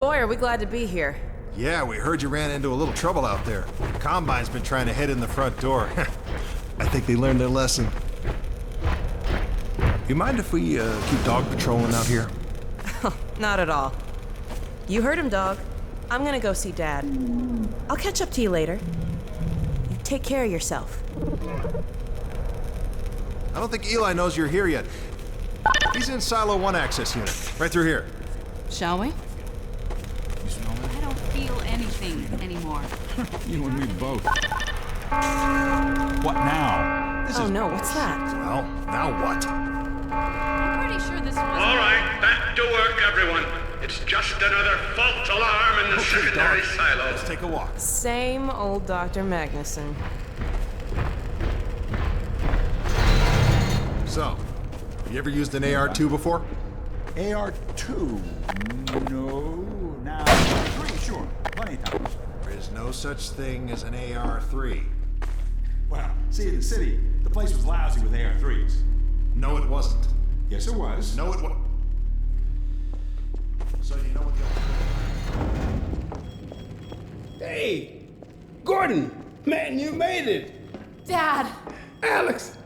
Boy, are we glad to be here. Yeah, we heard you ran into a little trouble out there. Combine's been trying to head in the front door. I think they learned their lesson. You mind if we keep dog patrolling out here? Not at all. You heard him, dog. I'm gonna go see Dad. I'll catch up to you later. You take care of yourself. I don't think Eli knows you're here yet. He's in Silo 1 access unit, right through here. Shall we? You smell that? I don't feel anything anymore. You and me both. What now? Oh no, what's that? Well, now what? I'm pretty sure this was... All right, back to work, everyone. It's just another false alarm in the secondary dog. silo. Let's take a walk. Same old Dr. Magnuson. So, you ever used an AR-2 before? AR-2? No. Now, 3, sure. Plenty of times. There is no such thing as an AR-3. Well, see, in the city, the place was lousy with AR-3s. No, it wasn't. Yes, it was. No, it wasn't. So you know what the... Hey, Gordon, man, you made it. Dad, Alyx.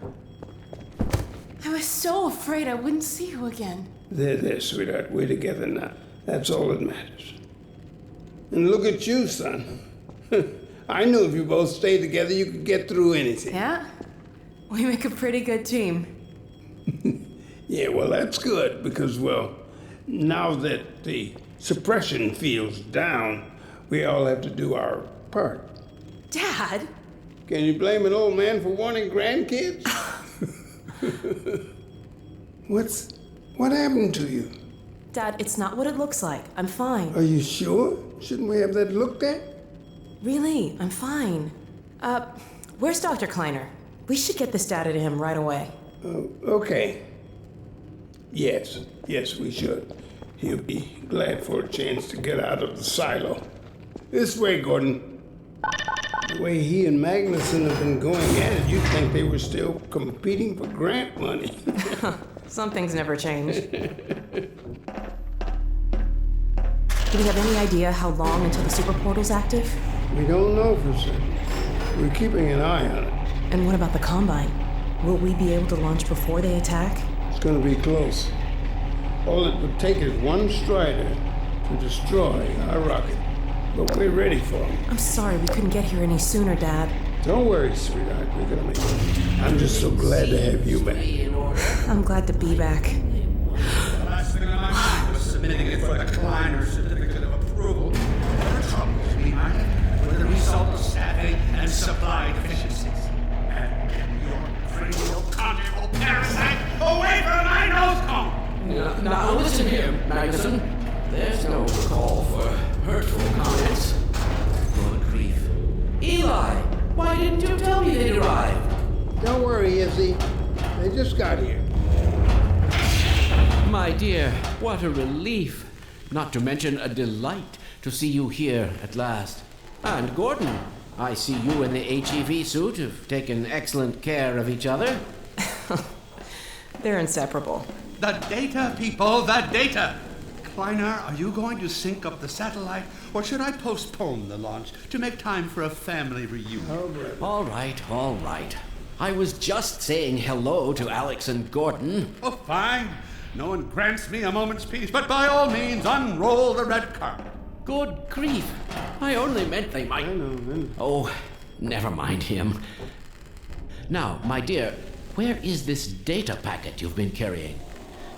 I was so afraid I wouldn't see you again. There, sweetheart, we're together now. That's all that matters. And look at you, son. I knew if you both stayed together, you could get through anything. Yeah? We make a pretty good team. Yeah, well, that's good, because, well, now that the suppression field's down, we all have to do our part. Dad? Can you blame an old man for wanting grandkids? What happened to you? Dad, it's not what it looks like. I'm fine. Are you sure? Shouldn't we have that looked at? Really, I'm fine. Where's Dr. Kleiner? We should get this data to him right away. Okay. Yes, we should. He'll be glad for a chance to get out of the silo. This way, Gordon. The way he and Magnuson have been going at it, you'd think they were still competing for grant money. Some things never change. Do we have any idea how long until the super portal's active? We don't know for certain. We're keeping an eye on it. And what about the Combine? Will we be able to launch before they attack? It's gonna be close. All it would take is one Strider to destroy our rocket. But we're ready for him. I'm sorry we couldn't get here any sooner, Dad. Don't worry, sweetheart. We're gonna make it. I'm just so glad to have you back. I'm glad to be back. The last thing on my mind was submitting it for the Kleiner certificate of approval. There are troubles behind it with the result of staffing and supply deficiencies. And your cranial conjugal parasite away from my nose cone! Now listen here, Magnuson. There's no call for hurtful comments. Good grief. Eli, why didn't you tell me they'd arrived? Don't worry, Izzy. They just got here. My dear, what a relief. Not to mention a delight to see you here at last. And Gordon, I see you in the HEV suit have taken excellent care of each other. They're inseparable. The data, people, the data! Kleiner, are you going to sync up the satellite, or should I postpone the launch to make time for a family reunion? All right. I was just saying hello to Alyx and Gordon. Oh, fine. No one grants me a moment's peace, but by all means, unroll the red carpet. Good grief. I only meant they might... I know. Oh, never mind him. Now, my dear, where is this data packet you've been carrying?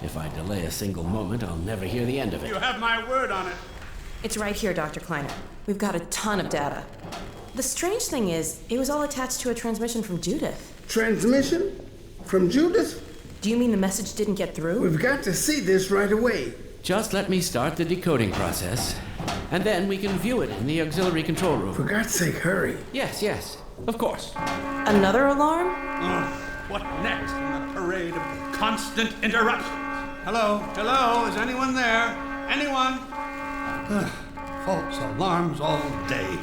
If I delay a single moment, I'll never hear the end of it. You have my word on it. It's right here, Dr. Kleiner. We've got a ton of data. The strange thing is, it was all attached to a transmission from Judith. Transmission? From Judith? Do you mean the message didn't get through? We've got to see this right away. Just let me start the decoding process, and then we can view it in the auxiliary control room. For God's sake, hurry. Yes, of course. Another alarm? Oh, what next in the parade of constant interruptions? Hello, is anyone there? Anyone? False alarms all day.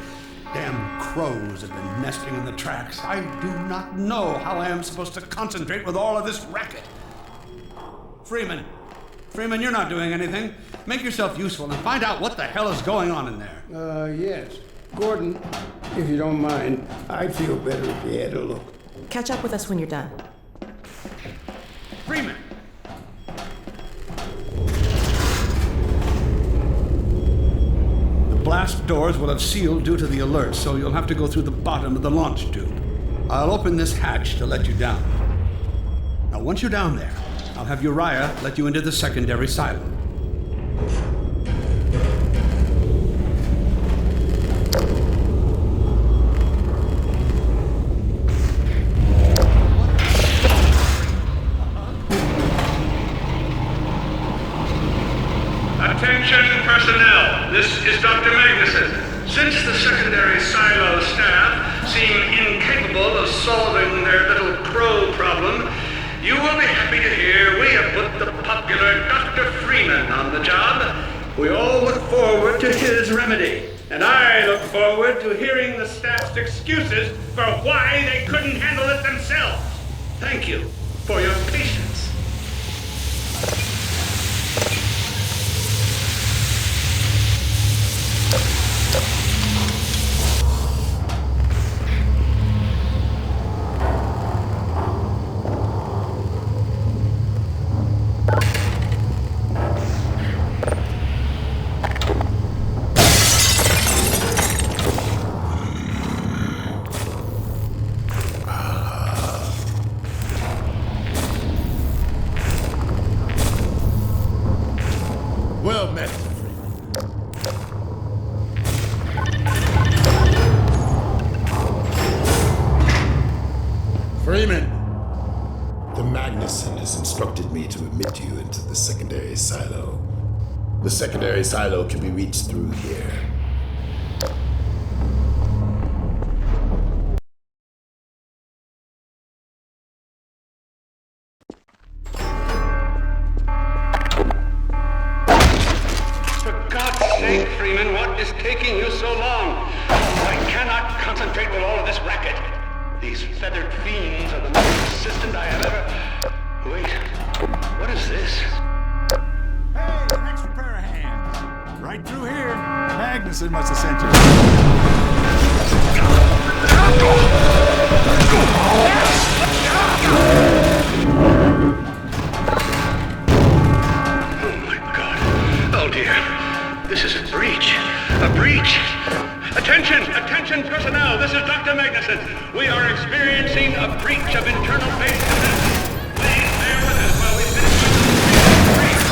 Damn crows have been nesting in the tracks. I do not know how I am supposed to concentrate with all of this racket. Freeman, you're not doing anything. Make yourself useful and find out what the hell is going on in there. Yes. Gordon, if you don't mind, I'd feel better if you had a look. Catch up with us when you're done. Freeman! The blast doors will have sealed due to the alert, so you'll have to go through the bottom of the launch tube. I'll open this hatch to let you down. Now, once you're down there, I'll have Uriah let you into the secondary silo. Attention personnel, this is Dr. Magnuson. Since the secondary silo staff seem incapable of solving their little crow problem, you will be happy to hear we have put the popular Dr. Freeman on the job. We all look forward to his remedy, and I look forward to hearing the staff's excuses for why they couldn't handle it themselves. Thank you for your patience. Well met, Freeman. The Magnuson has instructed me to admit you into the secondary silo. The secondary silo can be reached through here. For God's sake, Freeman, what is taking you so long? I cannot concentrate with all of this racket. These feathered fiends are the most persistent I have ever... Wait, what is this? Hey, an extra pair of hands. Right through here. Magnuson must have sent you. Oh my God. Oh dear. This is a breach. A breach. Attention! Attention personnel! This is Dr. Magnuson. We are experiencing a breach of internal base defense. Please bear with us while we finish the breach.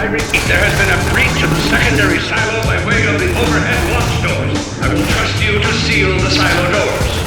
I repeat, there has been a breach of the secondary silo by way of the overhead launch doors. I will trust you to seal the silo doors.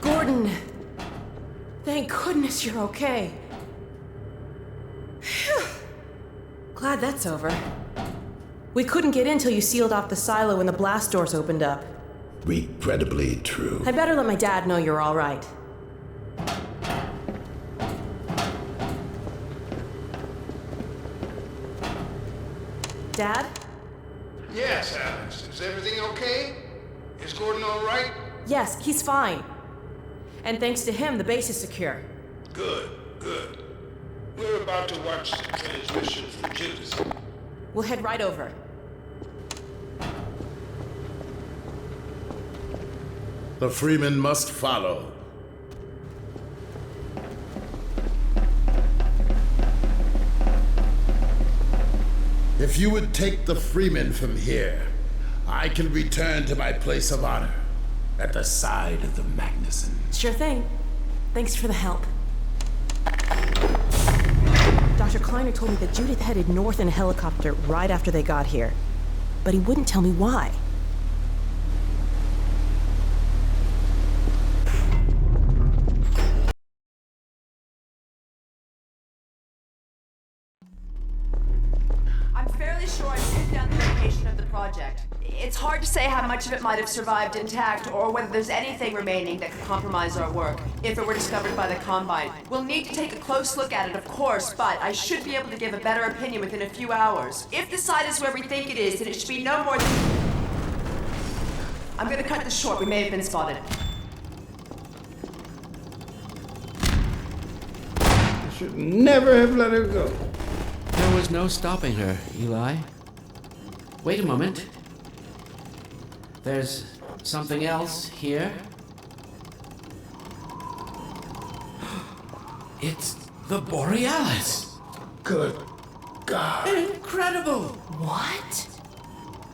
Gordon! Thank goodness you're okay. Phew. Glad that's over. We couldn't get in till you sealed off the silo when the blast doors opened up. Regrettably true. I better let my dad know you're all right. Dad? Yes, Alyx. Is everything okay? Is Gordon all right? Yes, he's fine. And thanks to him, the base is secure. Good, good. We're about to watch the transmission from Judas. We'll head right over. The Freeman must follow. If you would take the Freeman from here, I can return to my place of honor at the side of the Magnuson. Sure thing. Thanks for the help. Dr. Kleiner told me that Judith headed north in a helicopter right after they got here. But he wouldn't tell me why. I'm fairly sure I've pinned down the location of the project. It's hard to say how much of it might have survived intact, or whether there's anything remaining that could compromise our work, if it were discovered by the Combine. We'll need to take a close look at it, of course, but I should be able to give a better opinion within a few hours. If the site is where we think it is, then it should be no more than... I'm gonna cut this short. We may have been spotted. I should never have let her go. Now there was no stopping her, Eli. Wait a moment. There's something else here. It's the Borealis. Good God. Incredible! What?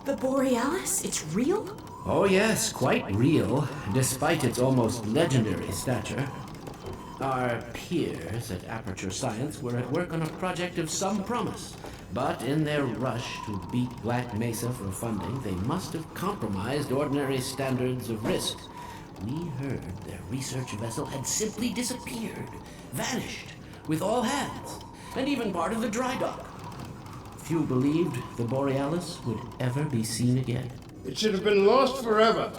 The Borealis? It's real? Oh yes, quite real, despite its almost legendary stature. Our peers at Aperture Science were at work on a project of some promise, but in their rush to beat Black Mesa for funding, they must have compromised ordinary standards of risk. We heard their research vessel had simply disappeared, vanished, with all hands, and even part of the dry dock. Few believed the Borealis would ever be seen again. It should have been lost forever.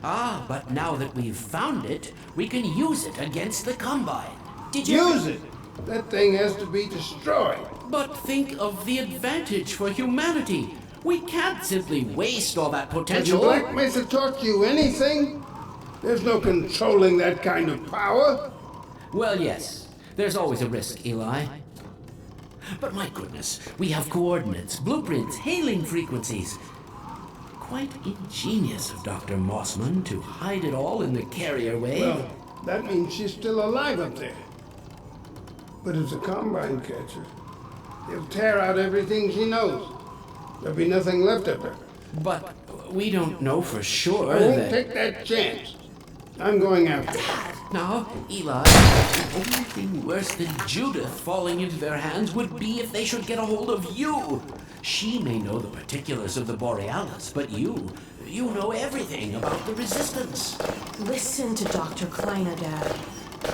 Ah, but now that we've found it, we can use it against the Combine. Did you Use it! That thing has to be destroyed. But think of the advantage for humanity. We can't simply waste all that Has potential. Black Mesa taught you anything? There's no controlling that kind of power. Well, yes. There's always a risk, Eli. But my goodness, we have coordinates, blueprints, hailing frequencies. Quite ingenious of Dr. Mossman to hide it all in the carrier wave. Well, that means she's still alive up there. But if the Combine catcher, he'll tear out everything she knows. There'll be nothing left of her. But we don't know for sure I won't that... take that chance. I'm going after her. Now, Eli, the only thing worse than Judith falling into their hands would be if they should get a hold of you. She may know the particulars of the Borealis, but you know everything about the Resistance. Listen to Dr. Kleiner, Dad.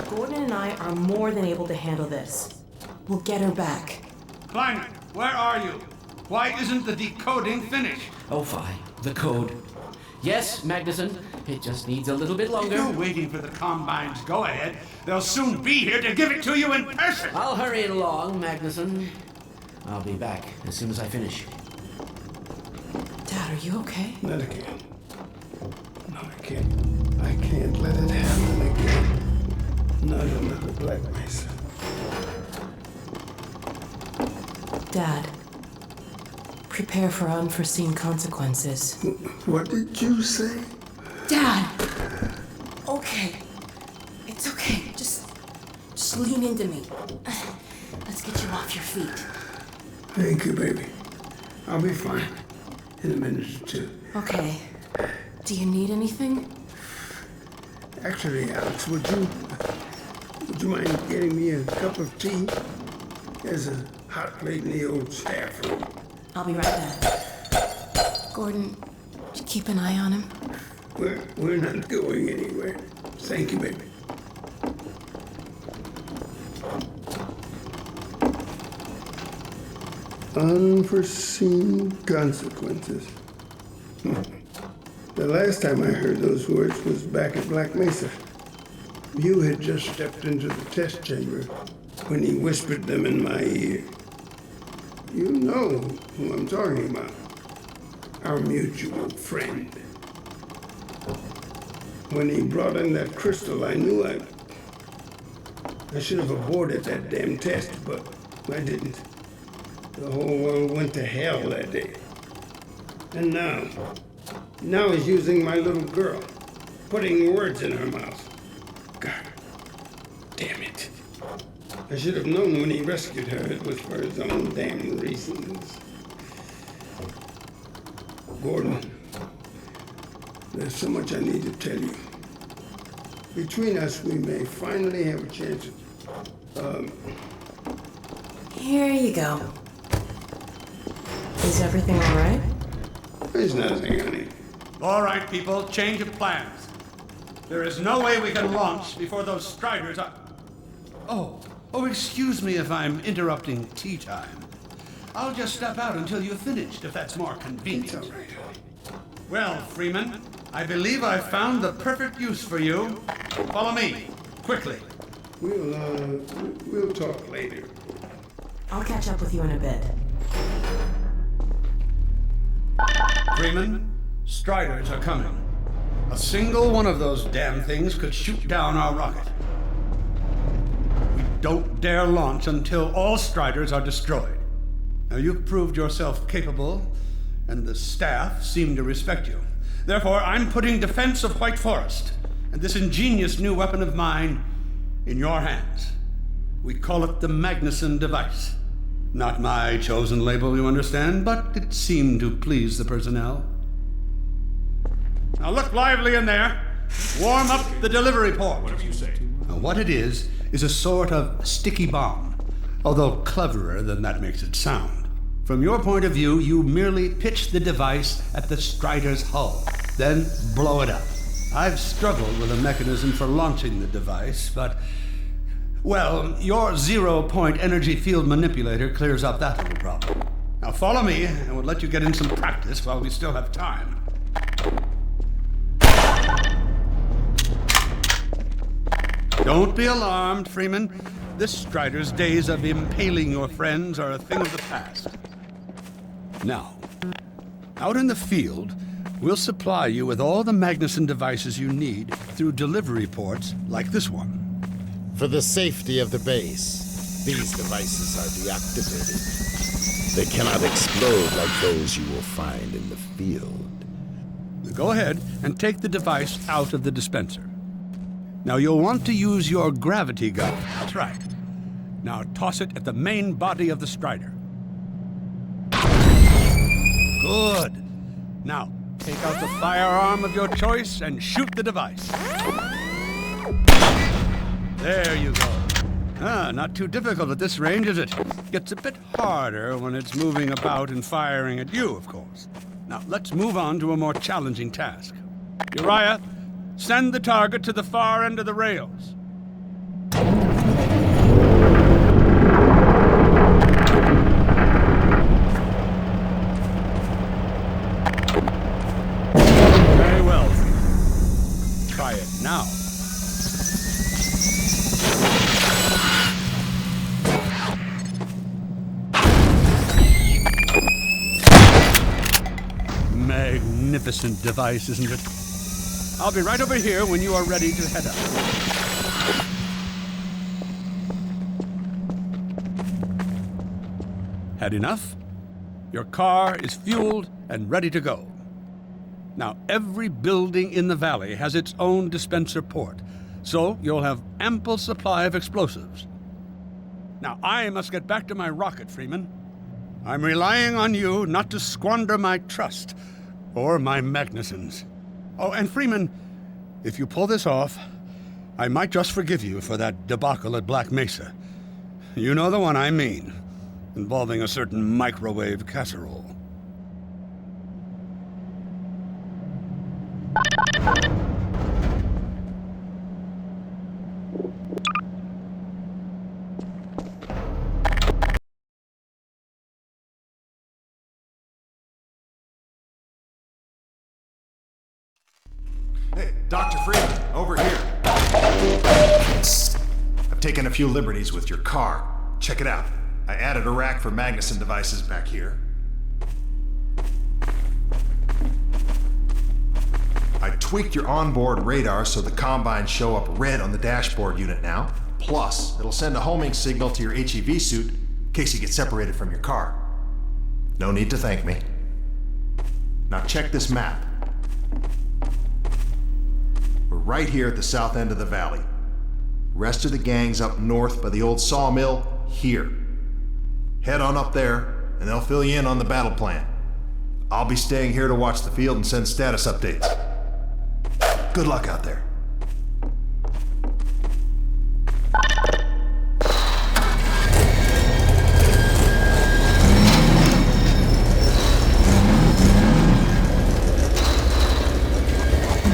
Gordon and I are more than able to handle this. We'll get her back. Kleiner, where are you? Why isn't the decoding finished? Oh, fine. The code. Yes, Magnuson. It just needs a little bit longer. You're waiting for the Combine's go-ahead. They'll soon be here to give it to you in person. I'll hurry it along, Magnuson. I'll be back as soon as I finish. Dad, are you okay? Not again. No, I can't. I can't let it happen again. Not another Black Mesa. Dad, prepare for unforeseen consequences. What did you say? Dad! Okay. It's okay. Just lean into me. Let's get you off your feet. Thank you, baby. I'll be fine in a minute or two. Okay. Do you need anything? Actually, Alyx, would you mind getting me a cup of tea? There's a hot plate in the old staff room. I'll be right back. Gordon, keep an eye on him. We're not going anywhere. Thank you, baby. Unforeseen consequences. The last time I heard those words was back at Black Mesa. You had just stepped into the test chamber when he whispered them in my ear. You know who I'm talking about. Our mutual friend. When he brought in that crystal, I knew I should have aborted that damn test, but I didn't. The whole world went to hell that day. And now he's using my little girl, putting words in her mouth. God damn it. I should have known when he rescued her it was for his own damn reasons. Gordon, there's so much I need to tell you. Between us, we may finally have a chance of, Here you go. Is everything all right? There's nothing, honey. All right, people, change of plans. There is no way we can launch before those Striders are... Oh, excuse me if I'm interrupting tea time. I'll just step out until you've finished, if that's more convenient. It's all right, honey. Well, Freeman, I believe I've found the perfect use for you. Follow me, quickly. We'll talk later. I'll catch up with you in a bit. Freeman, Striders are coming. A single one of those damn things could shoot down our rocket. We don't dare launch until all Striders are destroyed. Now, you've proved yourself capable, and the staff seem to respect you. Therefore, I'm putting defense of White Forest and this ingenious new weapon of mine in your hands. We call it the Magnuson device. Not my chosen label, you understand, but it seemed to please the personnel. Now look lively in there. Warm up the delivery port. Whatever you say. Now, what it is a sort of sticky bomb, although cleverer than that makes it sound. From your point of view, you merely pitch the device at the Strider's hull, then blow it up. I've struggled with a mechanism for launching the device, but, well, your zero-point energy field manipulator clears up that little problem. Now follow me, and we'll let you get in some practice while we still have time. Don't be alarmed, Freeman. This Strider's days of impaling your friends are a thing of the past. Now, out in the field, we'll supply you with all the Magnuson devices you need through delivery ports like this one. For the safety of the base, these devices are deactivated. They cannot explode like those you will find in the field. Go ahead and take the device out of the dispenser. Now you'll want to use your gravity gun. That's right. Now toss it at the main body of the Strider. Good. Now, take out the firearm of your choice and shoot the device. There you go. Not too difficult at this range, is it? Gets a bit harder when it's moving about and firing at you, of course. Now, let's move on to a more challenging task. Uriah, send the target to the far end of the rails. Very well. Try it now. Magnificent device, isn't it? I'll be right over here when you are ready to head out. Had enough? Your car is fueled and ready to go. Now, every building in the valley has its own dispenser port, so you'll have ample supply of explosives. Now, I must get back to my rocket, Freeman. I'm relying on you not to squander my trust or my Magnusons. Oh, and Freeman, if you pull this off, I might just forgive you for that debacle at Black Mesa. You know the one I mean, involving a certain microwave casserole. Hey, Dr. Freeman, over here. I've taken a few liberties with your car. Check it out. I added a rack for Magnuson devices back here. I tweaked your onboard radar so the combines show up red on the dashboard unit now. Plus, it'll send a homing signal to your HEV suit in case you get separated from your car. No need to thank me. Now check this map. We're right here at the south end of the valley. Rest of the gang's up north by the old sawmill here. Head on up there, and they'll fill you in on the battle plan. I'll be staying here to watch the field and send status updates. Good luck out there.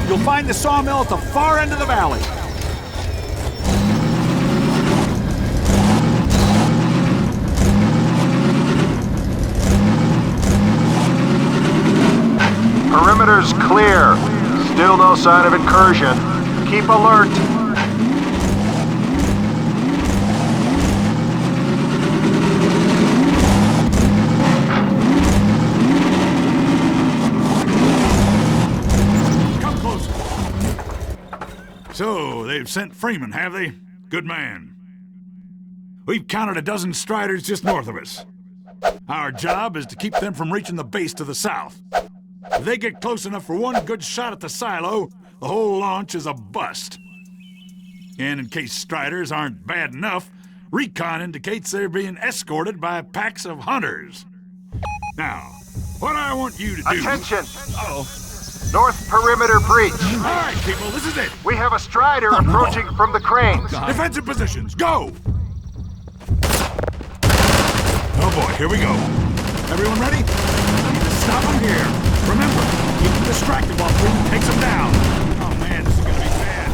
You'll find the sawmill at the far end of the valley. Perimeter's clear. Still no sign of incursion. Keep alert. Come closer. So, they've sent Freeman, have they? Good man. We've counted a dozen Striders just north of us. Our job is to keep them from reaching the base to the south. If they get close enough for one good shot at the silo, the whole launch is a bust. And in case Striders aren't bad enough, recon indicates they're being escorted by packs of hunters. Now, what I want you to do... Attention! Uh-oh. North perimeter breach. All right, people, this is it. We have a Strider approaching from the cranes. Defensive positions, go! Oh boy, here we go. Everyone ready? We need to stop them here. Remember, keep them distracted while Freeman takes them down. Oh man, this is gonna be bad.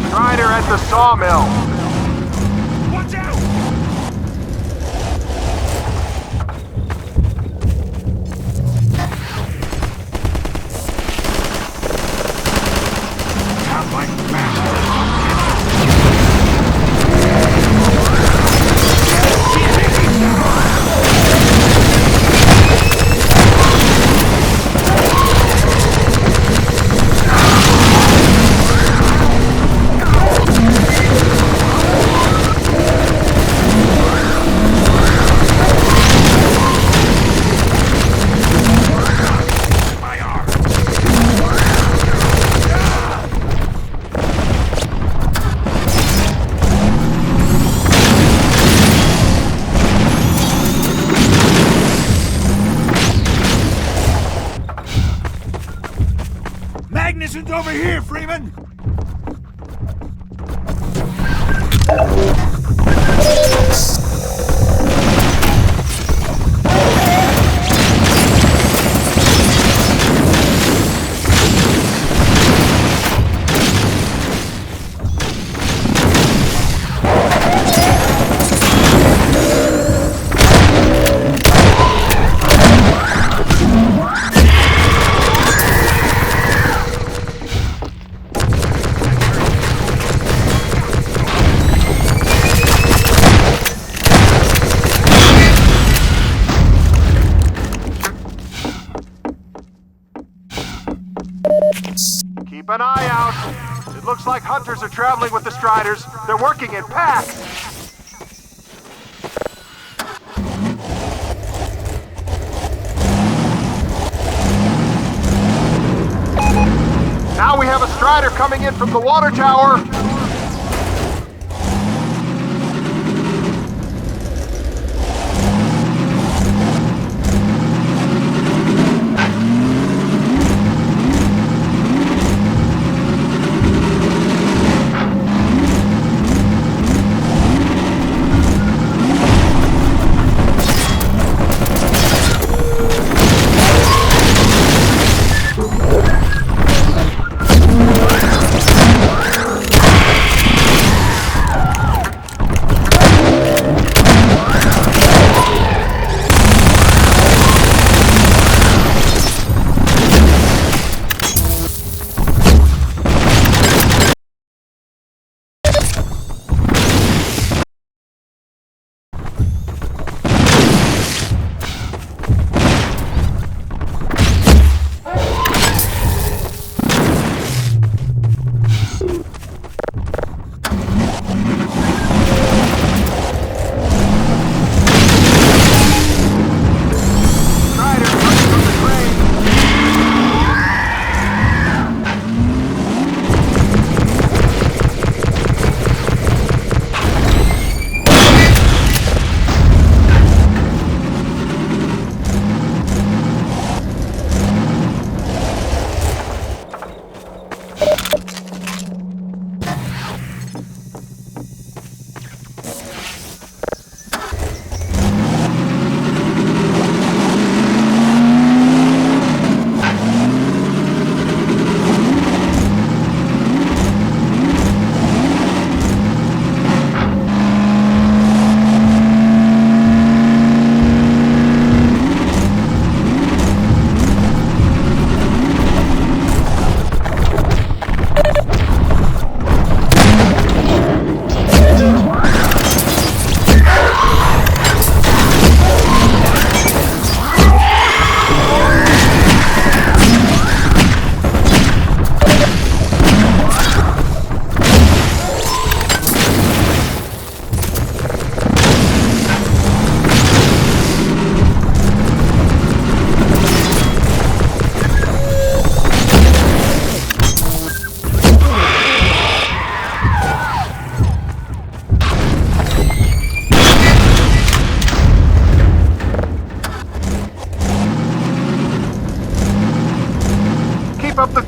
Strider at the sawmill. Watch out! Sounds like Magnusson's over here, Freeman! Keep an eye out. It looks like hunters are traveling with the Striders. They're working in packs. Now we have a Strider coming in from the water tower.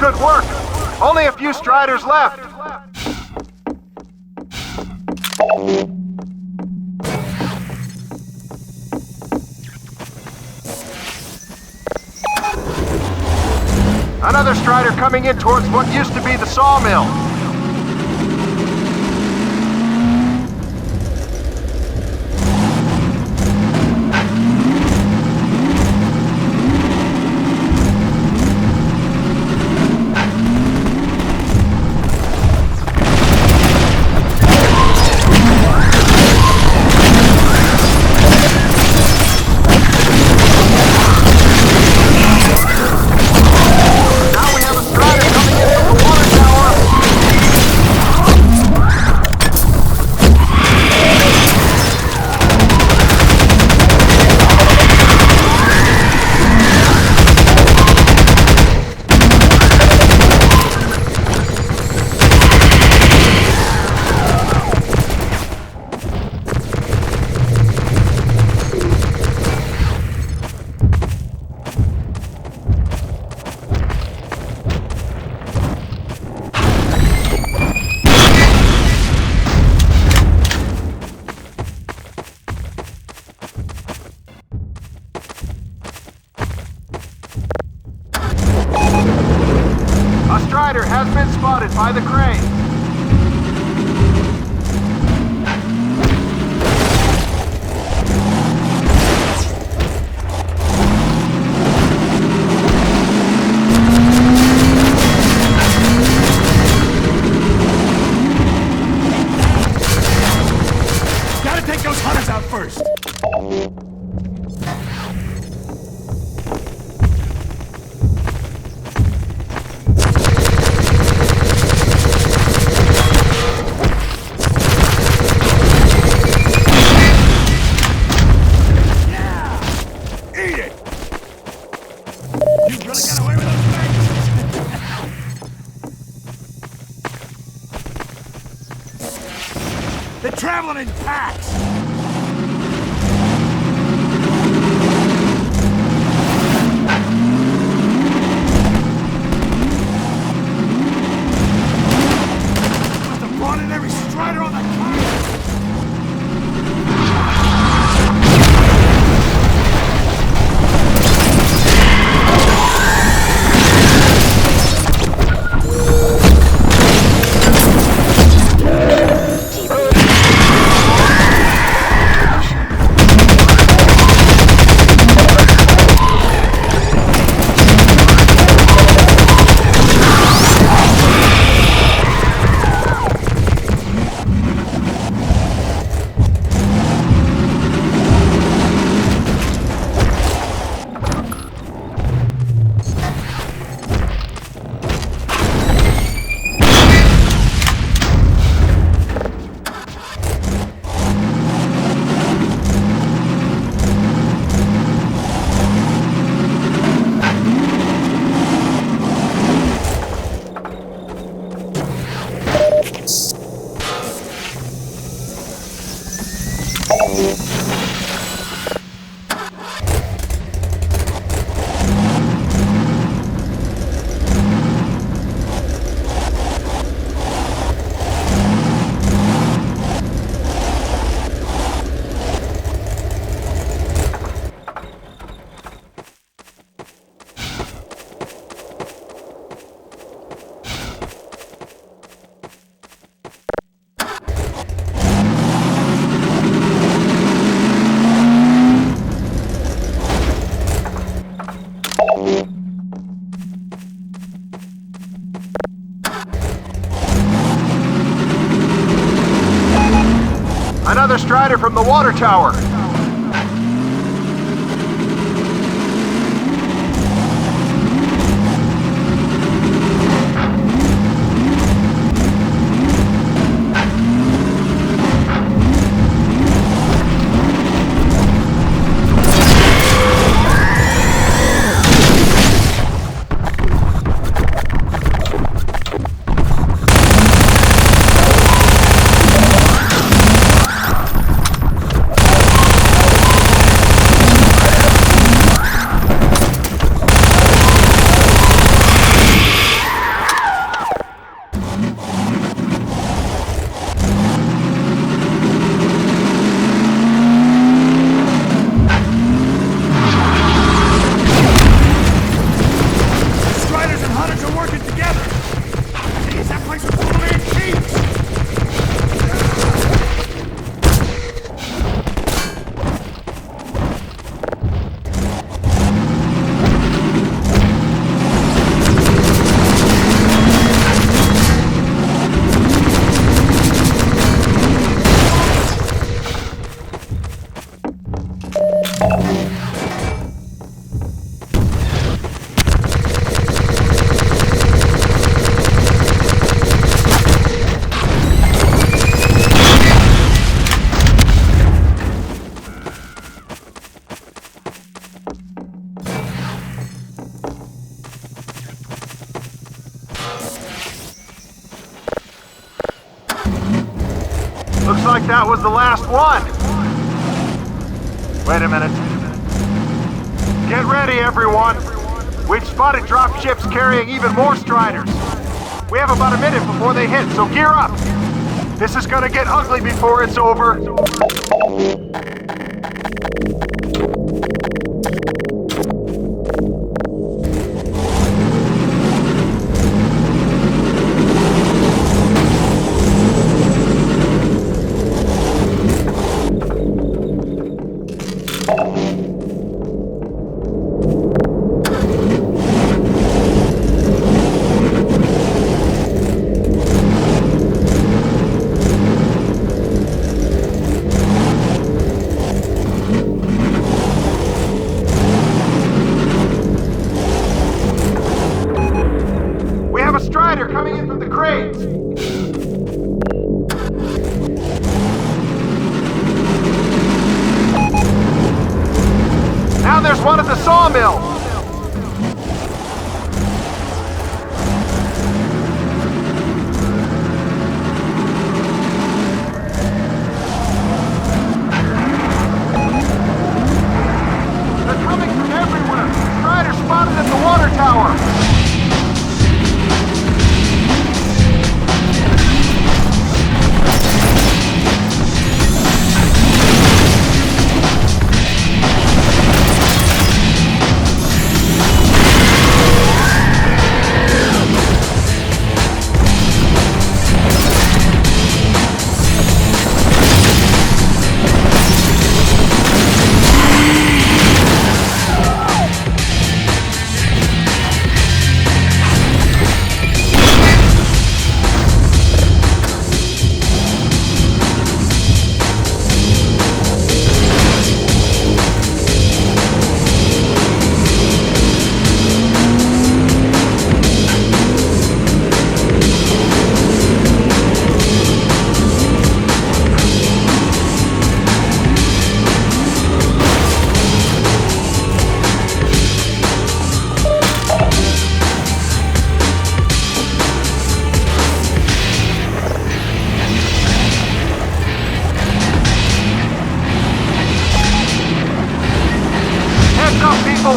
good work. Only a few Striders left. Another Strider coming in towards what used to be the sawmill. Has been spotted by the crane. Gotta take those hunters out first. They're traveling in packs! Must have brought in every Strider on the continent! Another Strider from the water tower. was the last one. Wait a minute. Get ready, everyone. We've spotted drop ships carrying even more Striders. We have about a minute before they hit, so gear up. This is gonna get ugly before it's over. Coming in from the crates. Now there's one at the sawmill. They're coming from everywhere. Strider spotted at the water tower.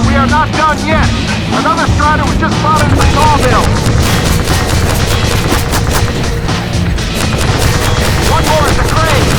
We are not done yet. Another Strider was just spotted in the sawmill. One more at the crane.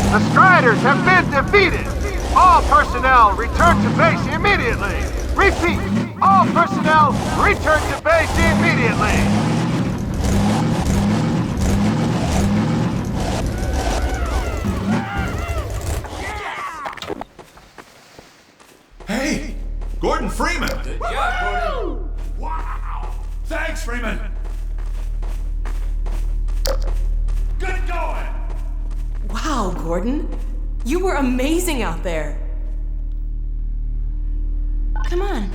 The Striders have been defeated! All personnel return to base immediately! Repeat! All personnel return to base immediately! Hey! Gordon Freeman! Good job, Gordon. Wow! Thanks, Freeman! Good going! Wow, Gordon. You were amazing out there. Come on.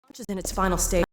Launch is in its final stage.